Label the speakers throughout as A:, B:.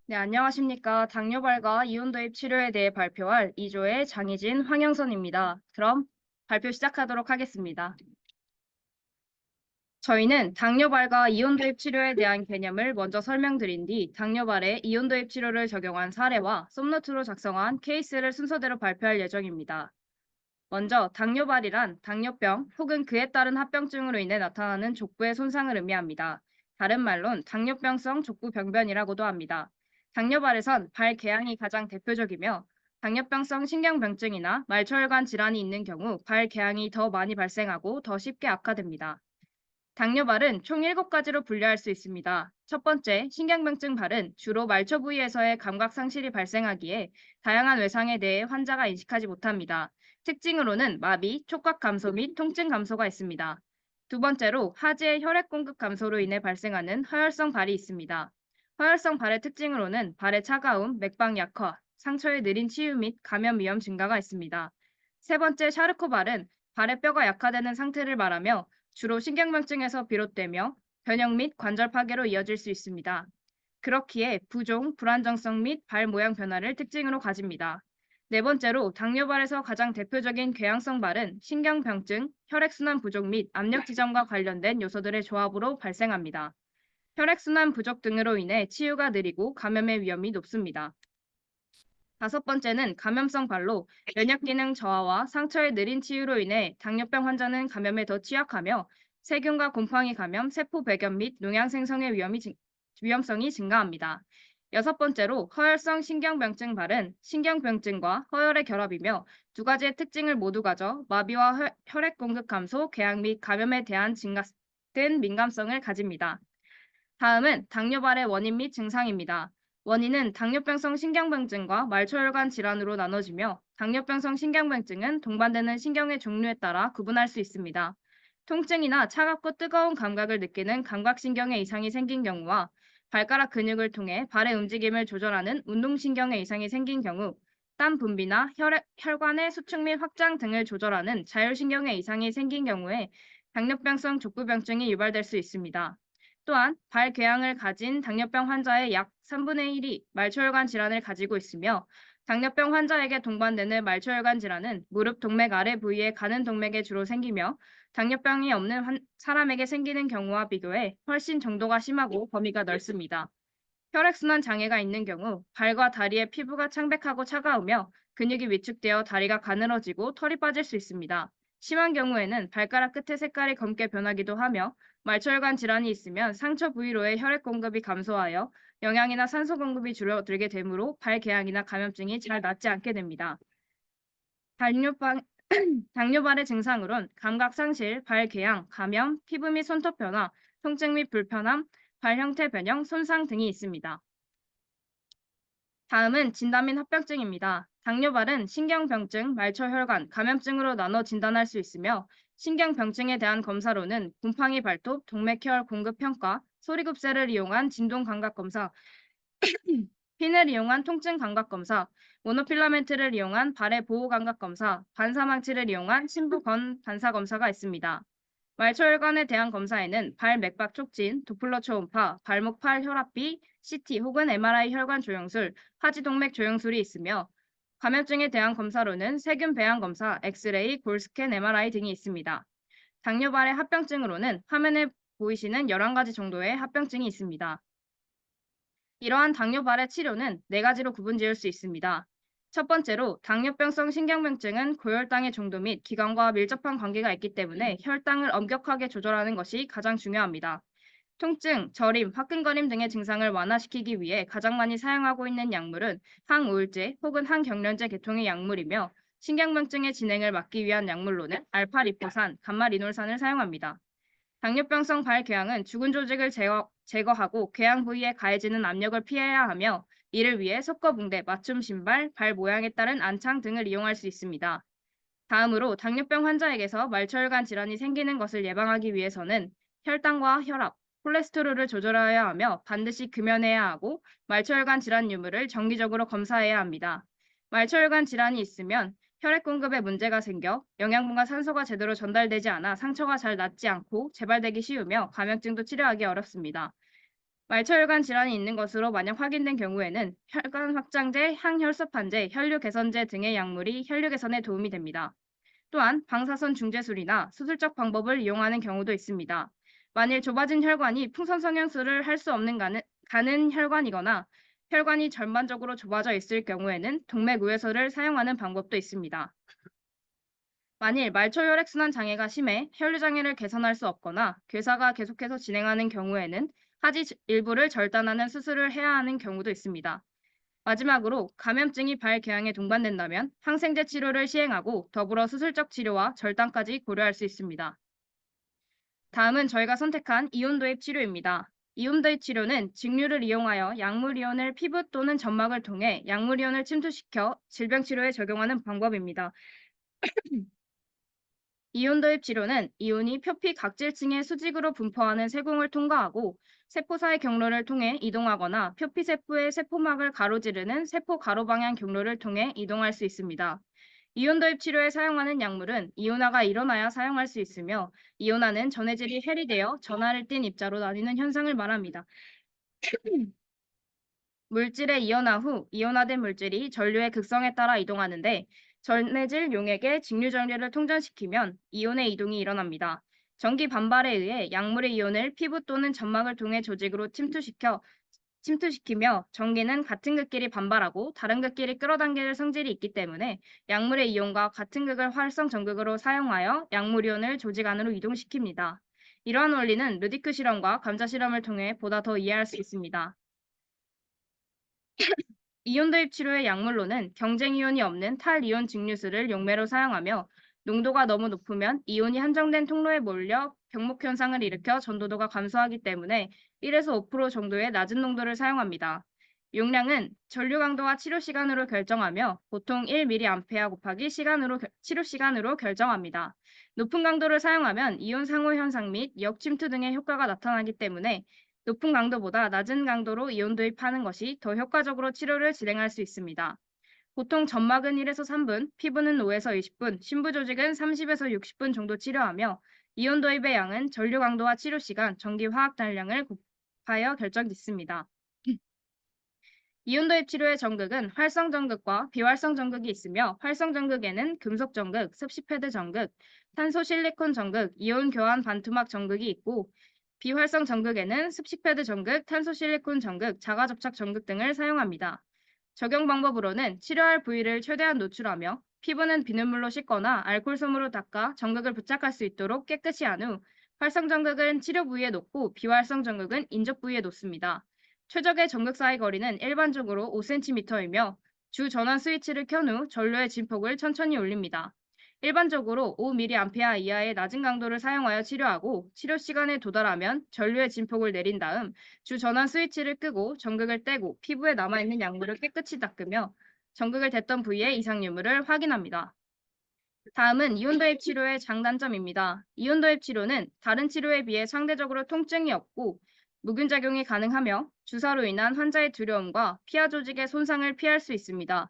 A: 네, 안녕하십니까. 당뇨발과 이온 도입 치료에 대해 발표할 2조의 장희진, 황영선입니다. 그럼 발표 시작하도록 하겠습니다. 저희는 당뇨발과 이온 도입 치료에 대한 개념을 먼저 설명드린 뒤 당뇨발에 이온 도입 치료를 적용한 사례와 솜노트로 작성한 케이스를 순서대로 발표할 예정입니다. 먼저 당뇨발이란 당뇨병 혹은 그에 따른 합병증으로 인해 나타나는 족부의 손상을 의미합니다. 다른 말론 당뇨병성 족부병변이라고도 합니다. 당뇨발에선 발궤양이 가장 대표적이며 당뇨병성 신경병증이나 말초혈관 질환이 있는 경우 발궤양이 더 많이 발생하고 더 쉽게 악화됩니다. 당뇨발은 총 7가지로 분류할 수 있습니다. 첫 번째, 신경병증 발은 주로 말초 부위에서의 감각 상실이 발생하기에 다양한 외상에 대해 환자가 인식하지 못합니다. 특징으로는 마비, 촉각 감소 및 통증 감소가 있습니다. 두 번째로 하지의 혈액 공급 감소로 인해 발생하는 허혈성 발이 있습니다. 허혈성 발의 특징으로는 발의 차가움, 맥박 약화, 상처의 느린 치유 및 감염 위험 증가가 있습니다. 세 번째 샤르코 발은 발의 뼈가 약화되는 상태를 말하며 주로 신경망증에서 비롯되며 변형 및 관절 파괴로 이어질 수 있습니다. 그렇기에 부종, 불안정성 및 발 모양 변화를 특징으로 가집니다. 네 번째로 당뇨발에서 가장 대표적인 궤양성 발은 신경병증, 혈액순환 부족 및 압력 지점과 관련된 요소들의 조합으로 발생합니다. 혈액순환 부족 등으로 인해 치유가 느리고 감염의 위험이 높습니다. 다섯 번째는 감염성 발로 면역 기능 저하와 상처의 느린 치유로 인해 당뇨병 환자는 감염에 더 취약하며 세균과 곰팡이 감염, 세포 배변 및 농양 생성의 위험성이 증가합니다. 여섯 번째로 허혈성 신경병증 발은 신경병증과 허혈의 결합이며 두 가지의 특징을 모두 가져 마비와 혈액 공급 감소, 궤양 및 감염에 대한 증가된 민감성을 가집니다. 다음은 당뇨발의 원인 및 증상입니다. 원인은 당뇨병성 신경병증과 말초혈관 질환으로 나눠지며 당뇨병성 신경병증은 동반되는 신경의 종류에 따라 구분할 수 있습니다. 통증이나 차갑고 뜨거운 감각을 느끼는 감각신경에 이상이 생긴 경우와 발가락 근육을 통해 발의 움직임을 조절하는 운동신경에 이상이 생긴 경우, 땀 분비나 혈관의 수축 및 확장 등을 조절하는 자율신경에 이상이 생긴 경우에 당뇨병성 족부병증이 유발될 수 있습니다. 또한 발궤양을 가진 당뇨병 환자의 약 3분의 1이 말초혈관 질환을 가지고 있으며 당뇨병 환자에게 동반되는 말초혈관 질환은 무릎 동맥 아래 부위의 가는 동맥에 주로 생기며 당뇨병이 없는 사람에게 생기는 경우와 비교해 훨씬 정도가 심하고 범위가 넓습니다. 혈액순환 장애가 있는 경우 발과 다리의 피부가 창백하고 차가우며 근육이 위축되어 다리가 가늘어지고 털이 빠질 수 있습니다. 심한 경우에는 발가락 끝의 색깔이 검게 변하기도 하며 말초혈관 질환이 있으면 상처 부위로의 혈액 공급이 감소하여 영양이나 산소 공급이 줄어들게 되므로 발궤양이나 감염증이 잘 낫지 않게 됩니다. 당뇨발, 당뇨발의 증상으론 감각 상실, 발궤양, 감염, 피부 및 손톱 변화, 통증 및 불편함, 발 형태 변형, 손상 등이 있습니다. 다음은 진단 및 합병증입니다. 당뇨발은 신경병증, 말초혈관, 감염증으로 나눠 진단할 수 있으며 신경병증에 대한 검사로는 곰팡이 발톱, 동맥혈 공급 평가, 소리급세를 이용한 진동 감각 검사, 핀을 이용한 통증 감각 검사, 모노필라멘트를 이용한 발의 보호 감각 검사, 반사망치를 이용한 심부건 반사 검사가 있습니다. 말초혈관에 대한 검사에는 발 맥박 촉진, 도플러 초음파, 발목 팔 혈압비, CT 혹은 MRI 혈관 조영술, 하지동맥 조영술이 있으며 감염증에 대한 검사로는 세균 배양 검사, 엑스레이, 골스캔, MRI 등이 있습니다. 당뇨발의 합병증으로는 화면에 보이시는 11가지 정도의 합병증이 있습니다. 이러한 당뇨발의 치료는 4가지로 구분지을 수 있습니다. 첫 번째로 당뇨병성 신경병증은 고혈당의 정도 및 기관과 밀접한 관계가 있기 때문에 혈당을 엄격하게 조절하는 것이 가장 중요합니다. 통증, 저림, 화끈거림 등의 증상을 완화시키기 위해 가장 많이 사용하고 있는 약물은 항우울제 혹은 항경련제 계통의 약물이며 신경병증의 진행을 막기 위한 약물로는 알파리포산, 감마리놀산을 사용합니다. 당뇨병성 발궤양은 죽은 조직을 제거하고 궤양 부위에 가해지는 압력을 피해야 하며 이를 위해 석고붕대, 맞춤 신발, 발 모양에 따른 안창 등을 이용할 수 있습니다. 다음으로 당뇨병 환자에게서 말초혈관 질환이 생기는 것을 예방하기 위해서는 혈당과 혈압, 콜레스테롤을 조절해야 하며 반드시 금연해야 하고 말초혈관 질환 유무를 정기적으로 검사해야 합니다. 말초혈관 질환이 있으면 혈액 공급에 문제가 생겨 영양분과 산소가 제대로 전달되지 않아 상처가 잘 낫지 않고 재발되기 쉬우며 감염증도 치료하기 어렵습니다. 말초혈관 질환이 있는 것으로 만약 확인된 경우에는 혈관 확장제, 항혈소판제, 혈류 개선제 등의 약물이 혈류 개선에 도움이 됩니다. 또한 방사선 중재술이나 수술적 방법을 이용하는 경우도 있습니다. 만일 좁아진 혈관이 풍선 성형술을 할 수 없는 가는 혈관이거나 혈관이 전반적으로 좁아져 있을 경우에는 동맥우회소를 사용하는 방법도 있습니다. 만일 말초 혈액순환 장애가 심해 혈류 장애를 개선할 수 없거나 괴사가 계속해서 진행하는 경우에는 하지 일부를 절단하는 수술을 해야 하는 경우도 있습니다. 마지막으로 감염증이 발궤양에 동반된다면 항생제 치료를 시행하고 더불어 수술적 치료와 절단까지 고려할 수 있습니다. 다음은 저희가 선택한 이온 도입 치료입니다. 이온 도입 치료는 직류를 이용하여 약물 이온을 피부 또는 점막을 통해 약물 이온을 침투시켜 질병 치료에 적용하는 방법입니다. 이온 도입 치료는 이온이 표피 각질층의 수직으로 분포하는 세공을 통과하고 세포사의 경로를 통해 이동하거나 표피 세포의 세포막을 가로지르는 세포 가로 방향 경로를 통해 이동할 수 있습니다. 이온 도입 치료에 사용하는 약물은 이온화가 일어나야 사용할 수 있으며 이온화는 전해질이 해리되어 전하를 띤 입자로 나뉘는 현상을 말합니다. 물질의 이온화 후 이온화된 물질이 전류의 극성에 따라 이동하는데 전해질 용액의 직류 전류를 통전시키면 이온의 이동이 일어납니다. 전기 반발에 의해 약물의 이온을 피부 또는 점막을 통해 조직으로 침투시키며 전기는 같은 극끼리 반발하고 다른 극끼리 끌어당기는 성질이 있기 때문에 약물의 이온과 같은 극을 활성 전극으로 사용하여 약물 이온을 조직 안으로 이동시킵니다. 이러한 원리는 루디크 실험과 감자 실험을 통해 보다 더 이해할 수 있습니다. 이온 도입 치료의 약물로는 경쟁 이온이 없는 탈이온 증류수를 용매로 사용하며 농도가 너무 높으면 이온이 한정된 통로에 몰려 병목 현상을 일으켜 전도도가 감소하기 때문에 1에서 5% 정도의 낮은 농도를 사용합니다. 용량은 전류 강도와 치료 시간으로 결정하며 보통 1mA 곱하기 치료 시간으로 결정합니다. 높은 강도를 사용하면 이온 상호 현상 및 역침투 등의 효과가 나타나기 때문에 높은 강도보다 낮은 강도로 이온 도입하는 것이 더 효과적으로 치료를 진행할 수 있습니다. 보통 점막은 1에서 3분, 피부는 5에서 20분, 심부 조직은 30에서 60분 정도 치료하며 이온 도입의 양은 전류 강도와 치료 시간, 전기 화학 단량을 곱하여 결정짓습니다. 이온 도입 치료의 전극은 활성 전극과 비활성 전극이 있으며 활성 전극에는 금속 전극, 습시 패드 전극, 탄소 실리콘 전극, 이온 교환 반투막 전극이 있고 비활성 전극에는 습식 패드 전극, 탄소 실리콘 전극, 자가 접착 전극 등을 사용합니다. 적용 방법으로는 치료할 부위를 최대한 노출하며 피부는 비눗물로 씻거나 알코올솜으로 닦아 전극을 부착할 수 있도록 깨끗이 한 후 활성 전극은 치료 부위에 놓고 비활성 전극은 인접 부위에 놓습니다. 최적의 전극 사이 거리는 일반적으로 5cm이며 주 전원 스위치를 켠 후 전류의 진폭을 천천히 올립니다. 일반적으로 5mA 이하의 낮은 강도를 사용하여 치료하고 치료 시간에 도달하면 전류의 진폭을 내린 다음 주 전원 스위치를 끄고 전극을 떼고 피부에 남아있는 약물을 깨끗이 닦으며 전극을 댔던 부위의 이상 유무를 확인합니다. 다음은 이온 도입 치료의 장단점입니다. 이온 도입 치료는 다른 치료에 비해 상대적으로 통증이 없고 무균작용이 가능하며 주사로 인한 환자의 두려움과 피하 조직의 손상을 피할 수 있습니다.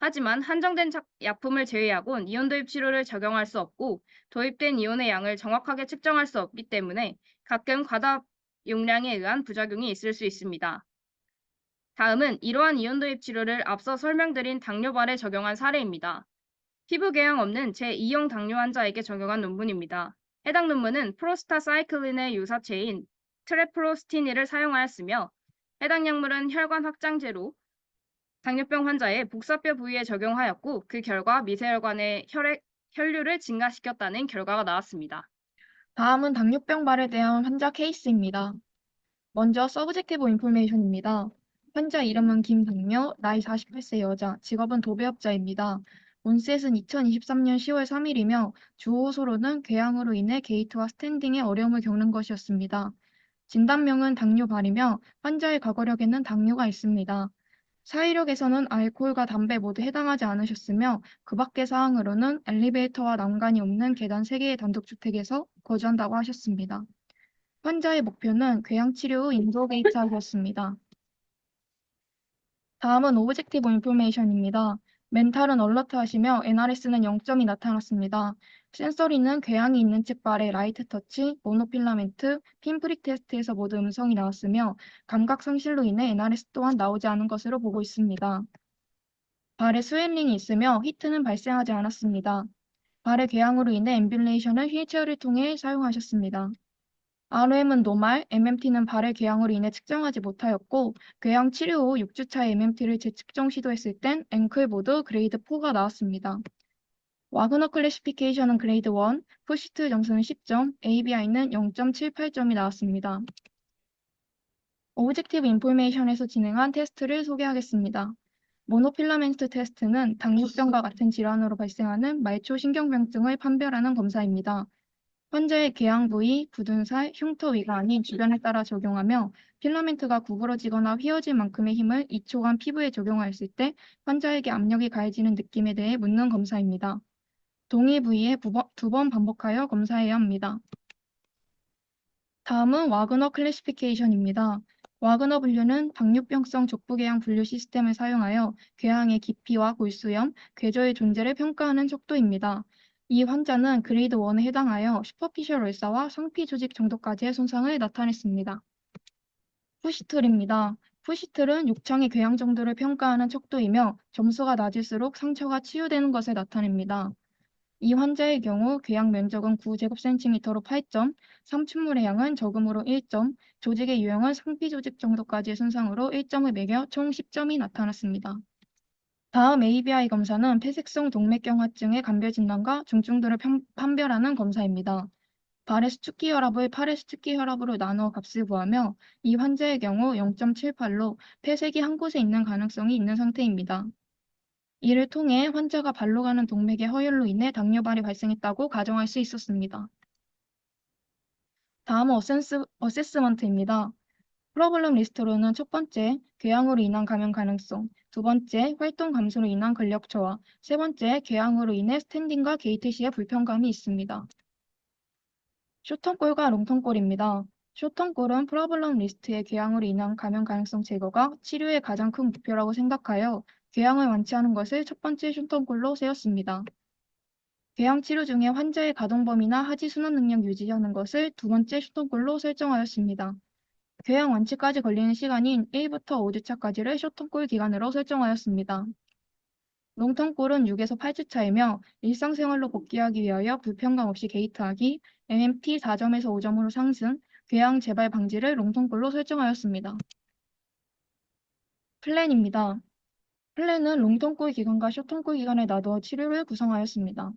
A: 하지만 한정된 약품을 제외하곤 이온 도입 치료를 적용할 수 없고 도입된 이온의 양을 정확하게 측정할 수 없기 때문에 가끔 과다 용량에 의한 부작용이 있을 수 있습니다. 다음은 이러한 이온 도입 치료를 앞서 설명드린 당뇨발에 적용한 사례입니다. 피부 궤양 없는 제2형 당뇨 환자에게 적용한 논문입니다. 해당 논문은 프로스타사이클린의 유사체인 트레프로스티니를 사용하였으며 해당 약물은 혈관 확장제로 당뇨병 환자의 복사뼈 부위에 적용하였고 그 결과 미세혈관의 혈류를 증가시켰다는 결과가 나왔습니다.
B: 다음은 당뇨병발에 대한 환자 케이스입니다. 먼저 서브젝티브 인포메이션입니다. 환자 이름은 김당뇨, 나이 48세 여자, 직업은 도배업자입니다. 온셋은 2023년 10월 3일이며 주호소로는 궤양으로 인해 게이트와 스탠딩에 어려움을 겪는 것이었습니다. 진단명은 당뇨발이며 환자의 과거력에는 당뇨가 있습니다. 사이력에서는 알코올과 담배 모두 해당하지 않으셨으며 그 밖의 사항으로는 엘리베이터와 난간이 없는 계단 3개의 단독주택에서 거주한다고 하셨습니다. 환자의 목표는 궤양치료 후 인도 게이트하기였습니다. 다음은 오브젝티브 인포메이션입니다. 멘탈은 얼러트하시며 NRS는 0점이 나타났습니다. 센서리는 궤양이 있는 측 발의 라이트 터치, 모노필라멘트, 핀프릭 테스트에서 모두 음성이 나왔으며 감각 상실로 인해 NRS 또한 나오지 않은 것으로 보고 있습니다. 발에 스웰링이 있으며 히트는 발생하지 않았습니다. 발의 궤양으로 인해 앰뷸레이션은 휠체어를 통해 사용하셨습니다. RM은 노말, MMT는 발의 궤양으로 인해 측정하지 못하였고 궤양 치료 후 6주차 MMT를 재측정 시도했을 땐 앵클 모두 그레이드 4가 나왔습니다. 와그너 클래시피케이션은 그레이드 1, 푸시트 점수는 10점, ABI는 0.78점이 나왔습니다. 오브젝티브 인포메이션에서 진행한 테스트를 소개하겠습니다. 모노필라멘트 테스트는 당뇨병과 같은 질환으로 발생하는 말초 신경병증을 판별하는 검사입니다. 환자의 궤양 부위, 굳은 살, 흉터 위가 아닌 주변에 따라 적용하며 필라멘트가 구부러지거나 휘어질 만큼의 힘을 2초간 피부에 적용하였을 때 환자에게 압력이 가해지는 느낌에 대해 묻는 검사입니다. 동일 부위에 2번 반복하여 검사해야 합니다. 다음은 와그너 클래시피케이션입니다. 와그너 분류는 당뇨병성 족부궤양 분류 시스템을 사용하여 궤양의 깊이와 골수염, 궤저의 존재를 평가하는 척도입니다. 이 환자는 그레이드 1에 해당하여 슈퍼피셜 울사와 상피 조직 정도까지의 손상을 나타냈습니다. 푸시틀입니다. 푸시틀은 육창의 궤양 정도를 평가하는 척도이며 점수가 낮을수록 상처가 치유되는 것을 나타냅니다. 이 환자의 경우 궤양 면적은 9제곱센티미터로 8점, 삼춘물의 양은 적음으로 1점, 조직의 유형은 상피 조직 정도까지의 손상으로 1점을 매겨 총 10점이 나타났습니다. 다음 ABI 검사는 폐색성 동맥경화증의 감별 진단과 중증도를 판별하는 검사입니다. 발의 수축기 혈압을 팔의 수축기 혈압으로 나누어 값을 구하며 이 환자의 경우 0.78로 폐색이 한 곳에 있는 가능성이 있는 상태입니다. 이를 통해 환자가 발로 가는 동맥의 허혈로 인해 당뇨발이 발생했다고 가정할 수 있었습니다. 다음은 어세스먼트입니다. 프로블럼 리스트로는 첫 번째, 궤양으로 인한 감염 가능성, 두 번째, 활동 감소로 인한 근력 저하, 세 번째, 궤양으로 인해 스탠딩과 게이트 시의 불편감이 있습니다. 숏턴골과 롱턴골입니다. 숏턴골은 프로블럼 리스트의 궤양으로 인한 감염 가능성 제거가 치료의 가장 큰 목표라고 생각하여 궤양을 완치하는 것을 첫 번째 숏턴골로 세웠습니다. 궤양 치료 중에 환자의 가동 범위나 하지 순환 능력 유지하는 것을 두 번째 숏턴골로 설정하였습니다. 궤양 완치까지 걸리는 시간인 1부터 5주차까지를 숏턴골 기간으로 설정하였습니다. 롱턴골은 6에서 8주차이며 일상생활로 복귀하기 위하여 불편감 없이 게이트하기, MMT 4점에서 5점으로 상승, 궤양 재발 방지를 롱턴골로 설정하였습니다. 플랜입니다. 플랜은 롱턴골 기간과 숏턴골 기간에 나누어 치료를 구성하였습니다.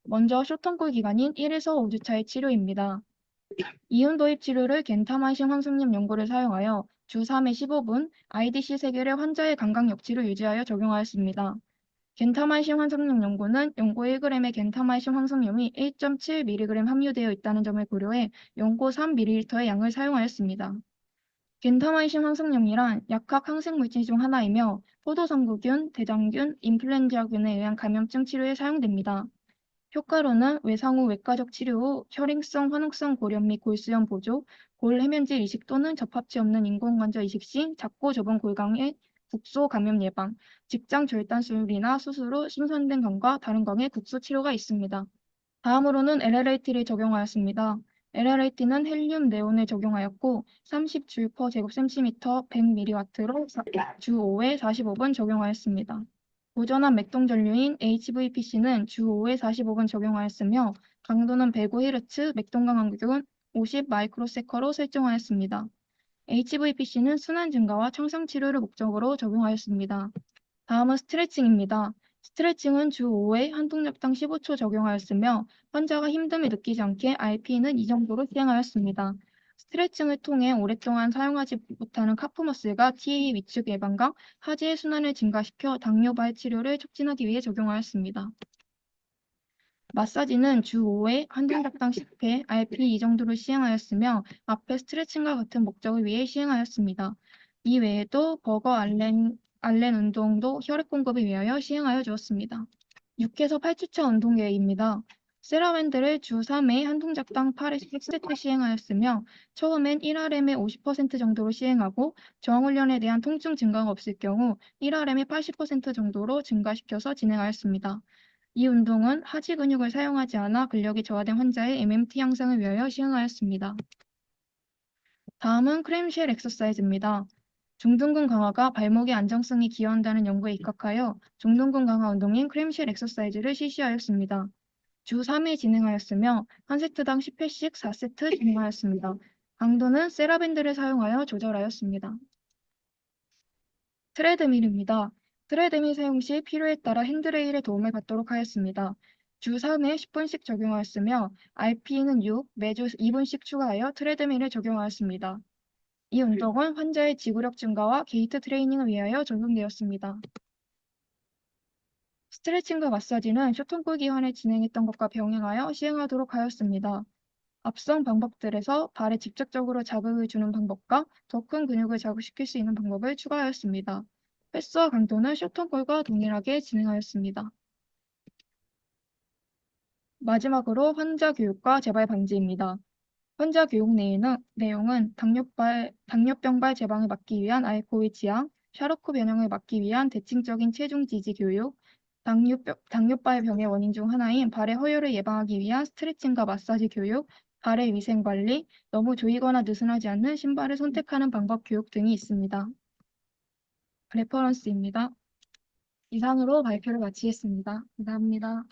B: 먼저 숏턴골 기간인 1에서 5주차의 치료입니다. 이온 도입 치료를 겐타마이신 환승염 연고를 사용하여 주 3회 15분 IDC 3개를 환자의 감각 역치를 유지하여 적용하였습니다. 겐타마이신 환승염 연고는 연고 1g의 겐타마이신 환승염이 1.7mg 함유되어 있다는 점을 고려해 연고 3ml의 양을 사용하였습니다. 겐타마이신 환승염이란 약학 항생물질 중 하나이며 포도상구균, 대장균, 인플루엔자균에 의한 감염증 치료에 사용됩니다. 효과로는 외상 후 외과적 치료 후 혈행성 화농성 골염 및 골수염 보조, 골 해면질 이식 또는 접합체 없는 인공관절 이식 시 작고 좁은 골강의 국소 감염 예방, 직장 절단 수술이나 수술 후 손상된 강과 다른 강의 국소 치료가 있습니다. 다음으로는 LLAT를 적용하였습니다. LLAT는 헬륨 네온을 적용하였고 30줄/제곱센티미터 100mW로 주 5회 45분 적용하였습니다. 보전한 맥동전류인 HVPC는 주 5회 45분 적용하였으며 강도는 105Hz, 맥동강압력은 50 마이크로세커로 설정하였습니다. HVPC는 순환 증가와 청상 치료를 목적으로 적용하였습니다. 다음은 스트레칭입니다. 스트레칭은 주 5회 한 동력당 15초 적용하였으며 환자가 힘듦을 느끼지 않게 RP는 이 정도로 시행하였습니다. 스트레칭을 통해 오랫동안 사용하지 못하는 카프머슬과 TAE 위축 예방과 하지의 순환을 증가시켜 당뇨발 치료를 촉진하기 위해 적용하였습니다. 마사지는 주 5회 한 동작당 10회 RP 이 정도로 시행하였으며 앞의 스트레칭과 같은 목적을 위해 시행하였습니다. 이 외에도 버거 알렌 운동도 혈액 공급을 위하여 시행하여 주었습니다. 6에서 8주차 운동 계획입니다. 세라밴드를 주 3회 한 동작당 8회 10세트 시행하였으며 처음엔 1RM의 50% 정도로 시행하고 저항훈련에 대한 통증 증가가 없을 경우 1RM의 80% 정도로 증가시켜서 진행하였습니다. 이 운동은 하지 근육을 사용하지 않아 근력이 저하된 환자의 MMT 향상을 위하여 시행하였습니다. 다음은 크램쉘 엑서사이즈입니다. 중둔근 강화가 발목의 안정성에 기여한다는 연구에 입각하여 중둔근 강화 운동인 크램쉘 엑서사이즈를 실시하였습니다. 주 3회 진행하였으며 한 세트당 10회씩 4세트 진행하였습니다. 강도는 세라밴드를 사용하여 조절하였습니다. 트레드밀입니다. 트레드밀 사용 시 필요에 따라 핸드레일의 도움을 받도록 하였습니다. 주 3회 10분씩 적용하였으며 RP는 6, 매주 2분씩 추가하여 트레드밀을 적용하였습니다. 이 운동은 환자의 지구력 증가와 게이트 트레이닝을 위하여 적용되었습니다. 스트레칭과 마사지는 쇼통골 기환을 진행했던 것과 병행하여 시행하도록 하였습니다. 앞선 방법들에서 발에 직접적으로 자극을 주는 방법과 더 큰 근육을 자극시킬 수 있는 방법을 추가하였습니다. 횟수와 강도는 쇼통골과 동일하게 진행하였습니다. 마지막으로 환자 교육과 재발 방지입니다. 환자 교육 내용은 당뇨병발 재방을 막기 위한 알코올 지향, 샤르코 변형을 막기 위한 대칭적인 체중 지지 교육, 당뇨발 병의 원인 중 하나인 발의 허혈을 예방하기 위한 스트레칭과 마사지 교육, 발의 위생 관리, 너무 조이거나 느슨하지 않는 신발을 선택하는 방법 교육 등이 있습니다. 레퍼런스입니다. 이상으로 발표를 마치겠습니다. 감사합니다.